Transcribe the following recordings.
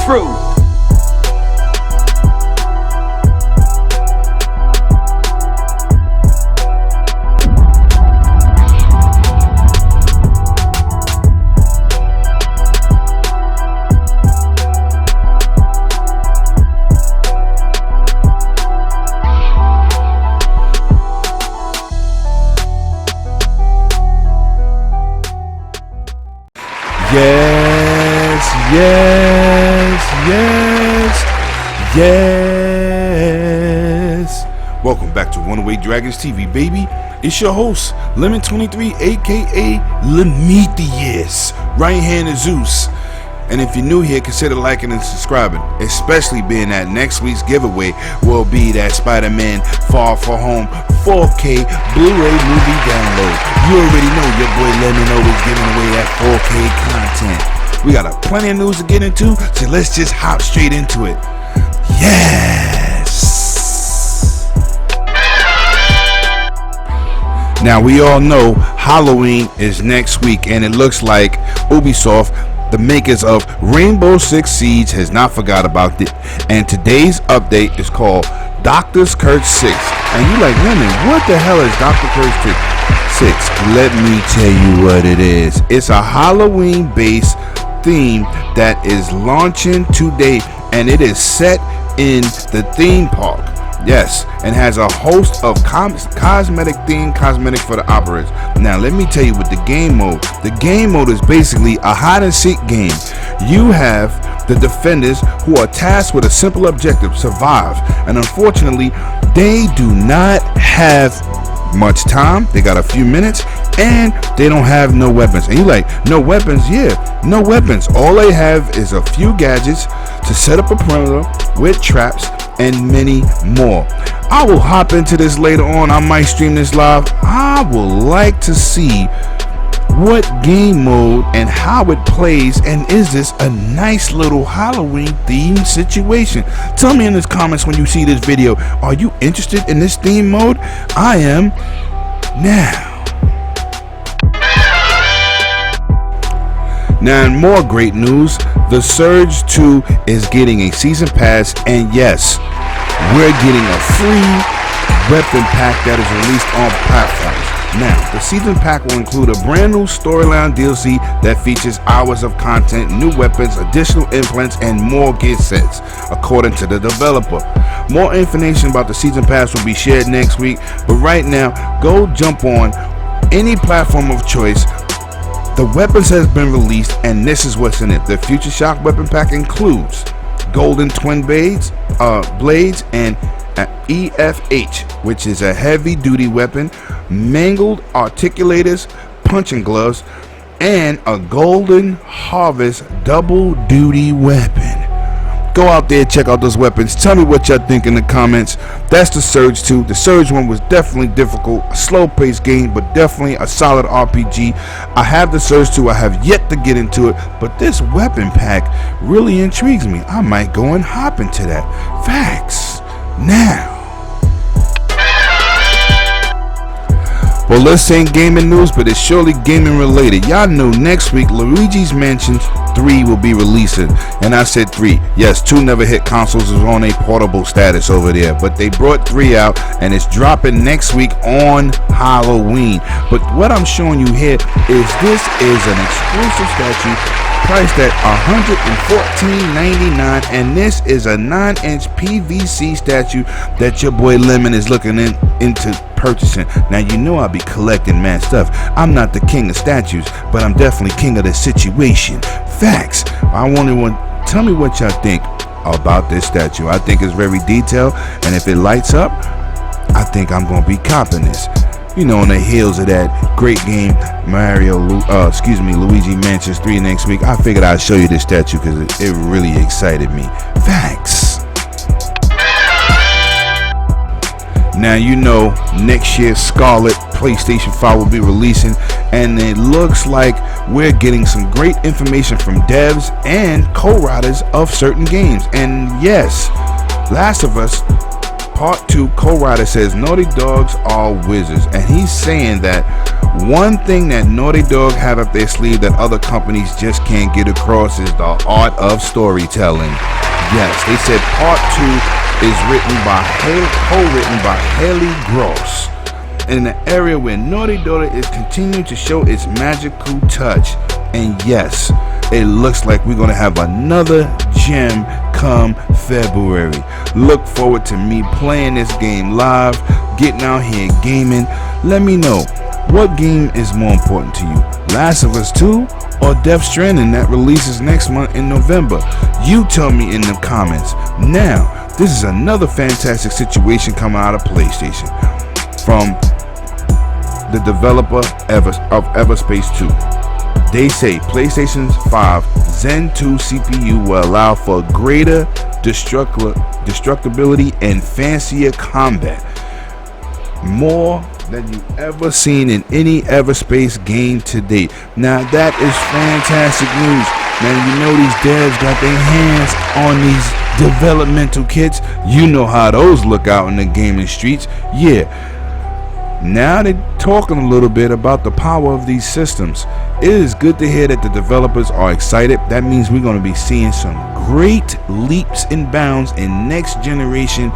truth. Yes. Welcome back to Runaway Dragons TV, baby. It's your host, Lemon23, aka Lemetheus, right hand of Zeus. And if you're new here, consider liking and subscribing, especially being that next week's giveaway will be that Spider-Man Far From Home 4K Blu-ray movie download. You already know your boy Lemon always giving away that 4K content. We got plenty of news to get into, so let's just hop straight into it. Yes! Now we all know Halloween is next week, and it looks like Ubisoft, the makers of Rainbow Six Siege, has not forgot about it. And today's update is called Doctor's Curse 6. And you like, Lemon, what the hell is Dr. Curse 6? Let me tell you what it is. It's a Halloween-based theme that is launching today, and it is set in the theme park. Yes, and has a host of cosmetic for the operators. Now let me tell you what the game mode. The game mode is basically a hide and seek game. You have the defenders who are tasked with a simple objective: survive. And unfortunately, they do not have much time. They got a few minutes, and they don't have no weapons. And you like, no weapons? Yeah, no weapons. All they have is a few gadgets to set up a perimeter with traps and many more. I will hop into this later on. I might stream this live. I would like to see what game mode and how it plays, and is this a nice little Halloween themed situation? Tell me in the comments when you see this video, are you interested in this theme mode? I am now. Now, in more great news, The Surge 2 is getting a season pass, and yes, we're getting a free weapon pack that is released on platforms. Now, the season pack will include a brand new storyline DLC that features hours of content, new weapons, additional implants, and more gear sets, according to the developer. More information about the season pass will be shared next week, but right now, go jump on any platform of choice. The weapons has been released, and this is what's in it. The Future Shock weapon pack includes golden twin blades and EFH, which is a heavy duty weapon, mangled articulators, punching gloves, and a golden harvest double duty weapon. Go out there, check out those weapons. Tell me what y'all think in the comments. That's the Surge 2. The Surge 1 was definitely difficult, a slow-paced game, but definitely a solid RPG. I have the Surge 2. I have yet to get into it, but this weapon pack really intrigues me. I might go and hop into that. Facts. Now. Well, this ain't gaming news, but it's surely gaming related. Y'all know next week Luigi's Mansion 3 will be releasing, and I said 3. Yes, 2 never hit consoles, is on a portable status over there, but they brought 3 out, and it's dropping next week on Halloween. But what I'm showing you here is this is an exclusive statue priced at $114.99, and this is a 9-inch PVC statue that your boy Lemon is looking into purchasing. Now, you know I'll be collecting mad stuff. I'm not the king of statues, but I'm definitely king of the situation. Facts. Tell me what y'all think about this statue. I think it's very detailed, and if it lights up, I think I'm gonna be copping this. You know, on the heels of that great game, Luigi Mansion 3 next week, I figured I'd show you this statue because it really excited me. Facts. Now, you know, next year Scarlett PlayStation 5 will be releasing, and it looks like we're getting some great information from devs and co-writers of certain games. And yes, Last of Us Part 2 co-writer says Naughty Dogs are wizards, and he's saying that one thing that Naughty Dog have up their sleeve that other companies just can't get across is the art of storytelling. Yes, they said Part 2 is co-written by Haley Gross, in an area where Naughty Dog is continuing to show its magical touch. And yes, it looks like we're gonna have another gem come February. Look forward to me playing this game live, getting out here gaming. Let me know, what game is more important to you, Last of Us 2 or Death Stranding that releases next month in November? You tell me in the comments. Now, this is another fantastic situation coming out of PlayStation from the developer of Everspace 2. They say PlayStation 5 Zen 2 CPU will allow for greater destructibility and fancier combat, more than you've ever seen in any Everspace game to date. Now that is fantastic news. Man, you know these devs got their hands on these developmental kits. You know how those look out in the gaming streets. Yeah. Now they're talking a little bit about the power of these systems. It is good to hear that the developers are excited. That means we're going to be seeing some great leaps and bounds in next generation,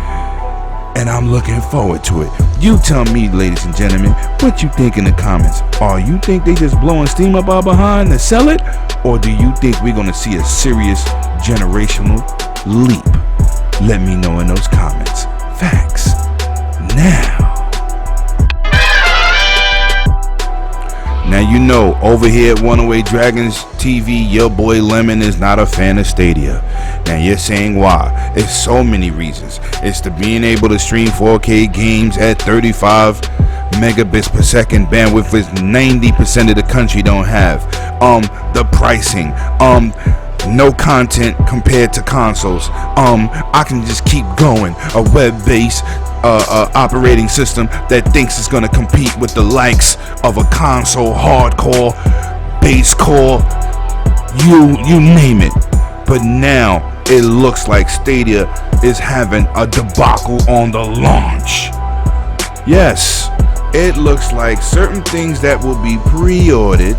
and I'm looking forward to it. You tell me, ladies and gentlemen, what you think in the comments. Or you think they just blowing steam up our behind to sell it? Or do you think we're going to see a serious generational leap? Let me know in those comments. Facts. Now you know, over here at 108 Dragons TV, your boy Lemon is not a fan of Stadia. Now you're saying why? It's so many reasons. It's the being able to stream 4K games at 35 megabits per second bandwidth, which 90% of the country don't have. The pricing. No content compared to consoles. I can just keep going. A web-based operating system that thinks it's gonna compete with the likes of a console, hardcore, base core, you name it. But now it looks like Stadia is having a debacle on the launch. Yes, it looks like certain things that will be pre-ordered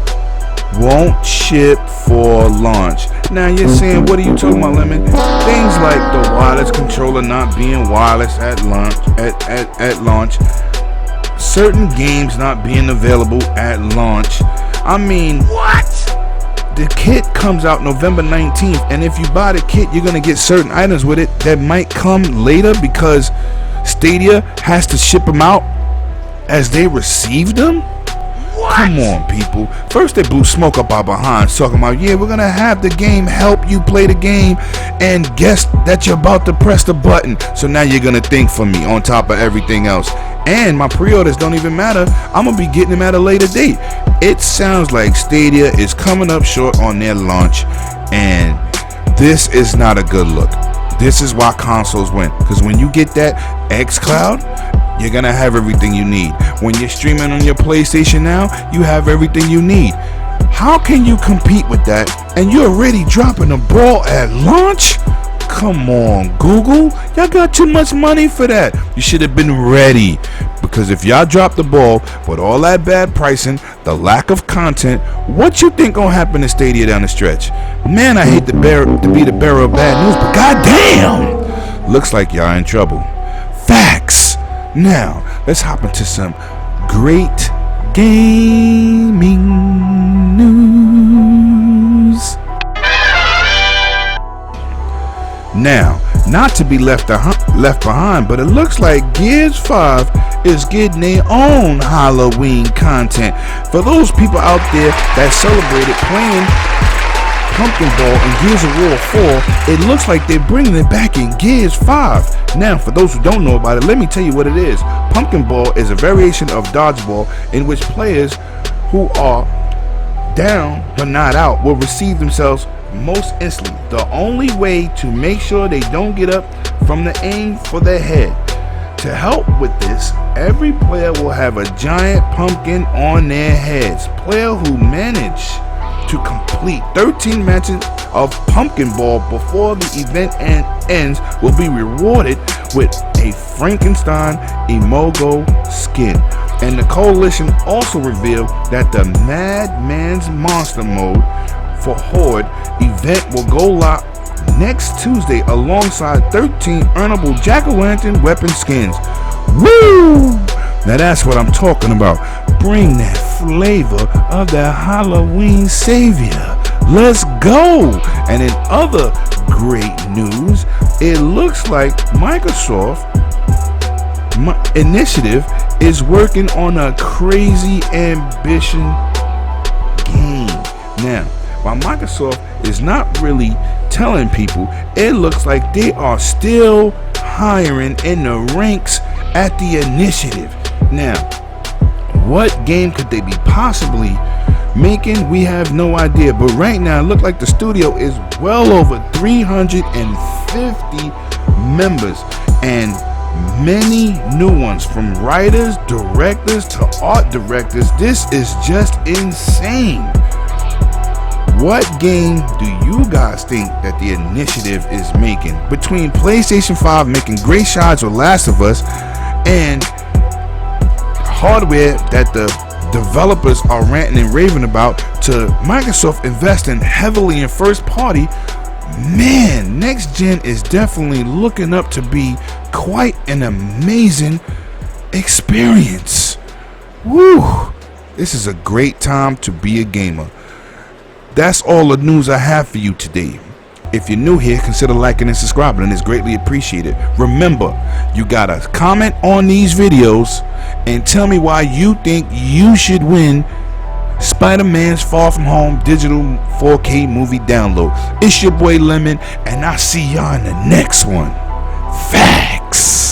won't ship for launch. Now you're saying, what are you talking about, Lemon? Things like the wireless controller not being wireless at launch, at launch, certain games not being available at launch. I mean, what? The kit comes out November 19th, and if you buy the kit, you're gonna get certain items with it that might come later because Stadia has to ship them out as they receive them. Come on, people. First they blew smoke up our behinds talking about, yeah, we're gonna have the game help you play the game, and guess that you're about to press the button. So now you're gonna think for me on top of everything else. And my pre-orders don't even matter. I'm gonna be getting them at a later date. It sounds like Stadia is coming up short on their launch, and this is not a good look. This is why consoles win, because when you get that xCloud, you're gonna have everything you need. When you're streaming on your PlayStation now, you have everything you need. How can you compete with that and you're already dropping the ball at launch? Come on, Google, y'all got too much money for that. You should have been ready, because if y'all drop the ball with all that bad pricing, the lack of content, what you think gonna happen to Stadia down the stretch? Man, I hate to be the bearer of bad news, but goddamn, looks like y'all in trouble. Facts. Now, let's hop into some great gaming news. Now, not to be left behind, but it looks like Gears 5 is getting their own Halloween content. For those people out there that celebrated playing Pumpkin Ball and Gears of War 4, it looks like they're bringing it back in Gears 5. Now, for those who don't know about it, let me tell you what it is. Pumpkin Ball is a variation of dodgeball in which players who are down but not out will receive themselves most instantly. The only way to make sure they don't get up from the aim for their head. To help with this, every player will have a giant pumpkin on their heads. Player who manage to complete 13 matches of Pumpkin Ball before the event ends will be rewarded with a Frankenstein Emogo skin. And the coalition also revealed that the Madman's Monster Mode for Horde event will go live next Tuesday alongside 13 earnable jack-o'-lantern weapon skins. Woo! Now that's what I'm talking about. Bring that flavor of that Halloween savior. Let's go! And in other great news, it looks like Microsoft Initiative is working on a crazy ambition game. Now, while Microsoft is not really telling people, it looks like they are still hiring in the ranks at the initiative. Now, what game could they be possibly making? We have no idea, but right now it looks like the studio is well over 350 members and many new ones, from writers, directors to art directors. This is just insane. What game do you guys think that the initiative is making? Between PlayStation 5 making great shots with Last of Us and hardware that the developers are ranting and raving about, to Microsoft investing heavily in first party, man, next gen is definitely looking up to be quite an amazing experience. Woo! This is a great time to be a gamer. That's all the news I have for you today. If you're new here, consider liking and subscribing, and it's greatly appreciated. Remember, you gotta comment on these videos and tell me why you think you should win Spider-Man's Far From Home digital 4K movie download. It's your boy Lemon, and I'll see y'all in the next one. Facts.